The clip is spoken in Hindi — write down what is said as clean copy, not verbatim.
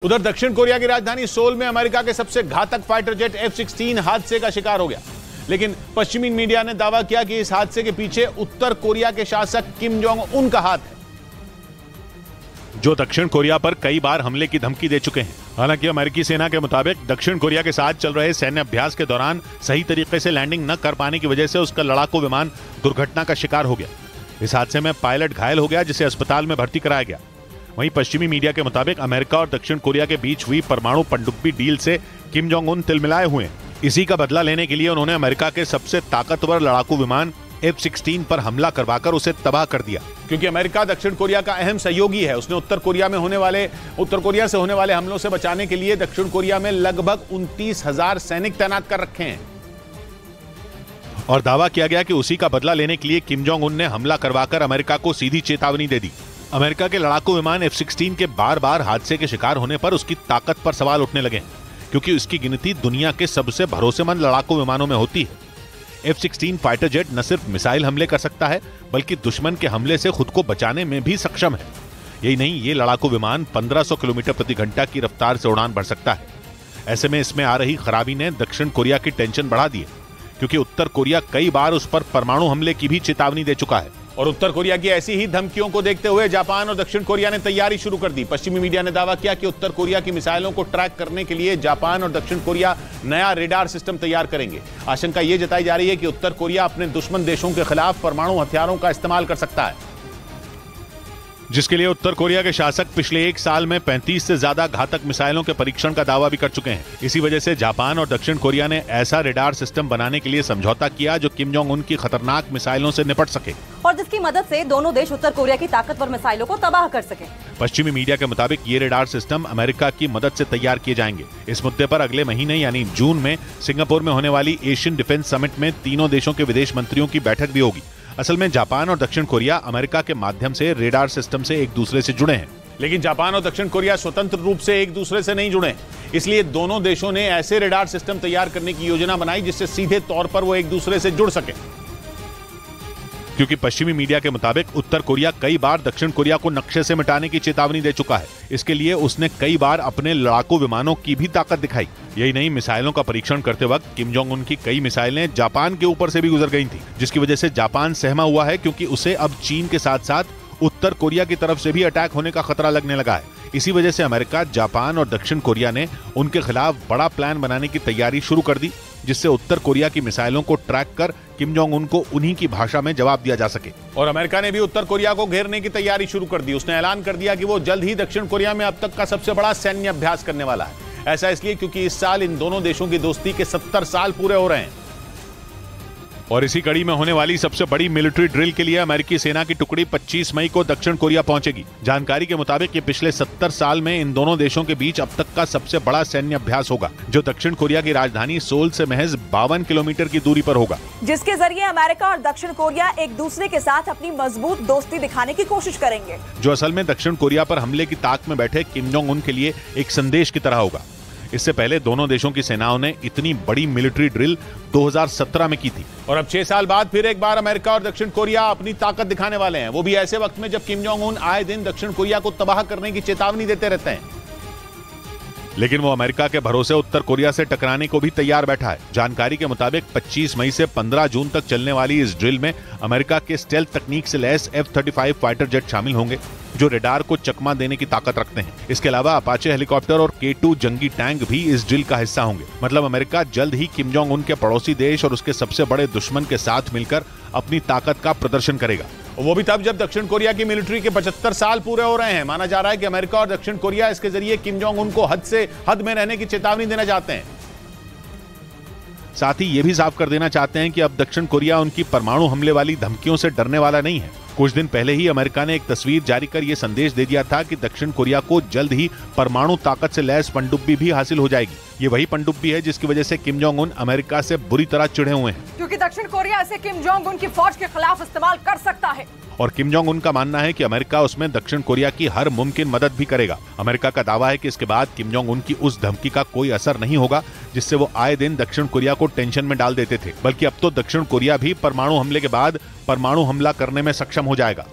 उधर दक्षिण कोरिया की राजधानी सोल में अमेरिका के सबसे घातक फाइटर जेट F-16 हादसे का शिकार हो गया। लेकिन पश्चिमी मीडिया ने दावा किया कि इस हादसे के पीछे उत्तर कोरिया के शासक किम जोंग उन का हाथ है, जो दक्षिण कोरिया पर कई बार हमले की धमकी दे चुके हैं। हालांकि अमेरिकी सेना के मुताबिक दक्षिण कोरिया के साथ चल रहे सैन्य अभ्यास के दौरान सही तरीके से लैंडिंग न कर पाने की वजह से उसका लड़ाकू विमान दुर्घटना का शिकार हो गया। इस हादसे में पायलट घायल हो गया, जिसे अस्पताल में भर्ती कराया गया। वहीं पश्चिमी मीडिया के मुताबिक अमेरिका और दक्षिण कोरिया के बीच हुई परमाणु पनडुब्बी डील से किम जोंग उन तिलमिलाए हुए हैं। इसी का बदला लेने के लिए उन्होंने अमेरिका के सबसे ताकतवर लड़ाकू विमान F-16 पर हमला करवाकर उसे तबाह कर दिया। क्योंकि अमेरिका दक्षिण कोरिया का अहम सहयोगी है, उसने उत्तर कोरिया से होने वाले हमलों से बचाने के लिए दक्षिण कोरिया में लगभग 29,000 सैनिक तैनात कर रखे हैं। और दावा किया गया कि उसी का बदला लेने के लिए किम जोंग उन ने हमला करवाकर अमेरिका को सीधी चेतावनी दे दी। अमेरिका के लड़ाकू विमान F-16 के बार बार हादसे के शिकार होने पर उसकी ताकत पर सवाल उठने लगे हैं, क्योंकि उसकी गिनती दुनिया के सबसे भरोसेमंद लड़ाकू विमानों में होती है। F-16 फाइटर जेट न सिर्फ मिसाइल हमले कर सकता है, बल्कि दुश्मन के हमले से खुद को बचाने में भी सक्षम है। यही नहीं, ये लड़ाकू विमान 1500 किलोमीटर प्रति घंटा की रफ्तार से उड़ान भर सकता है। ऐसे में इसमें आ रही खराबी ने दक्षिण कोरिया की टेंशन बढ़ा दी है, क्योंकि उत्तर कोरिया कई बार उस पर परमाणु हमले की भी चेतावनी दे चुका है। और उत्तर कोरिया की ऐसी ही धमकियों को देखते हुए जापान और दक्षिण कोरिया ने तैयारी शुरू कर दी। पश्चिमी मीडिया ने दावा किया कि उत्तर कोरिया की मिसाइलों को ट्रैक करने के लिए जापान और दक्षिण कोरिया नया रेडार सिस्टम तैयार करेंगे। आशंका यह जताई जा रही है कि उत्तर कोरिया अपने दुश्मन देशों के खिलाफ परमाणु हथियारों का इस्तेमाल कर सकता है, जिसके लिए उत्तर कोरिया के शासक पिछले 1 साल में 35 से ज्यादा घातक मिसाइलों के परीक्षण का दावा भी कर चुके हैं। इसी वजह से जापान और दक्षिण कोरिया ने ऐसा रेडार सिस्टम बनाने के लिए समझौता किया जो किम जोंग उन की खतरनाक मिसाइलों से निपट सके और जिसकी मदद से दोनों देश उत्तर कोरिया की ताकतवर मिसाइलों को तबाह कर सके। पश्चिमी मीडिया के मुताबिक ये रेडार सिस्टम अमेरिका की मदद से तैयार किए जाएंगे। इस मुद्दे पर अगले महीने यानी जून में सिंगापुर में होने वाली एशियन डिफेंस समिट में तीनों देशों के विदेश मंत्रियों की बैठक भी होगी। असल में जापान और दक्षिण कोरिया अमेरिका के माध्यम से रेडार सिस्टम से एक दूसरे से जुड़े हैं, लेकिन जापान और दक्षिण कोरिया स्वतंत्र रूप से एक दूसरे से नहीं जुड़े। इसलिए दोनों देशों ने ऐसे रेडार सिस्टम तैयार करने की योजना बनाई जिससे सीधे तौर पर वो एक दूसरे से जुड़ सके। क्योंकि पश्चिमी मीडिया के मुताबिक उत्तर कोरिया कई बार दक्षिण कोरिया को नक्शे से मिटाने की चेतावनी दे चुका है। इसके लिए उसने कई बार अपने लड़ाकू विमानों की भी ताकत दिखाई। यही नहीं, मिसाइलों का परीक्षण करते वक्त किम जोंग उन की कई मिसाइलें जापान के ऊपर से भी गुजर गई थी, जिसकी वजह से जापान सहमा हुआ है, क्योंकि उसे अब चीन के साथ साथ उत्तर कोरिया की तरफ से भी अटैक होने का खतरा लगने लगा है। इसी वजह से अमेरिका, जापान और दक्षिण कोरिया ने उनके खिलाफ बड़ा प्लान बनाने की तैयारी शुरू कर दी, जिससे उत्तर कोरिया की मिसाइलों को ट्रैक कर किम जोंग उन को उन्हीं की भाषा में जवाब दिया जा सके। और अमेरिका ने भी उत्तर कोरिया को घेरने की तैयारी शुरू कर दी। उसने ऐलान कर दिया कि वो जल्द ही दक्षिण कोरिया में अब तक का सबसे बड़ा सैन्य अभ्यास करने वाला है। ऐसा इसलिए क्योंकि इस साल इन दोनों देशों की दोस्ती के 70 साल पूरे हो रहे हैं। और इसी कड़ी में होने वाली सबसे बड़ी मिलिट्री ड्रिल के लिए अमेरिकी सेना की टुकड़ी 25 मई को दक्षिण कोरिया पहुंचेगी। जानकारी के मुताबिक ये पिछले 70 साल में इन दोनों देशों के बीच अब तक का सबसे बड़ा सैन्य अभ्यास होगा, जो दक्षिण कोरिया की राजधानी सोल से महज 52 किलोमीटर की दूरी पर होगा, जिसके जरिए अमेरिका और दक्षिण कोरिया एक दूसरे के साथ अपनी मजबूत दोस्ती दिखाने की कोशिश करेंगे, जो असल में दक्षिण कोरिया पर हमले की ताक में बैठे किम जोंग उन के लिए एक संदेश की तरह होगा। इससे पहले दोनों देशों की सेनाओं ने इतनी बड़ी मिलिट्री ड्रिल 2017 में की थी। और अब 6 साल बाद फिर एक बार अमेरिका और दक्षिण कोरिया अपनी ताकत दिखाने वाले हैं, वो भी ऐसे वक्त में जब किम जोंग उन आए दिन दक्षिण कोरिया को तबाह करने की चेतावनी देते रहते हैं। लेकिन वो अमेरिका के भरोसे उत्तर कोरिया से टकराने को भी तैयार बैठा है। जानकारी के मुताबिक 25 मई से 15 जून तक चलने वाली इस ड्रिल में अमेरिका के स्टेल्थ तकनीक से लैस F-35 फाइटर जेट शामिल होंगे, जो रेडार को चकमा देने की ताकत रखते हैं। इसके अलावा अपाचे हेलीकॉप्टर और K2 जंगी टैंक भी इस ड्रिल का हिस्सा होंगे। मतलब अमेरिका जल्द ही किम जोंग उन के पड़ोसी देश और उसके सबसे बड़े दुश्मन के साथ मिलकर अपनी ताकत का प्रदर्शन करेगा। वो भी तब जब दक्षिण कोरिया की मिलिट्री के 75 साल पूरे हो रहे हैं। माना जा रहा है कि अमेरिका और दक्षिण कोरिया इसके जरिए किम जोंग उन को हद में रहने की चेतावनी देना चाहते हैं। साथ ही ये भी साफ कर देना चाहते हैं कि अब दक्षिण कोरिया उनकी परमाणु हमले वाली धमकियों से डरने वाला नहीं है। कुछ दिन पहले ही अमेरिका ने एक तस्वीर जारी कर यह संदेश दे दिया था कि दक्षिण कोरिया को जल्द ही परमाणु ताकत से लैस पनडुब्बी भी हासिल हो जाएगी। ये वही पनडुब्बी है जिसकी वजह से किम जोंग उन अमेरिका से बुरी तरह चिढ़े हुए हैं, क्योंकि दक्षिण कोरिया इसे किम जोंग उन की फौज के खिलाफ इस्तेमाल कर सकता है। और किम जोंग उन का मानना है कि अमेरिका उसमें दक्षिण कोरिया की हर मुमकिन मदद भी करेगा। अमेरिका का दावा है कि इसके बाद किम जोंग उन की उस धमकी का कोई असर नहीं होगा जिससे वो आए दिन दक्षिण कोरिया को टेंशन में डाल देते थे, बल्कि अब तो दक्षिण कोरिया भी परमाणु हमले के बाद परमाणु हमला करने में सक्षम हो जाएगा।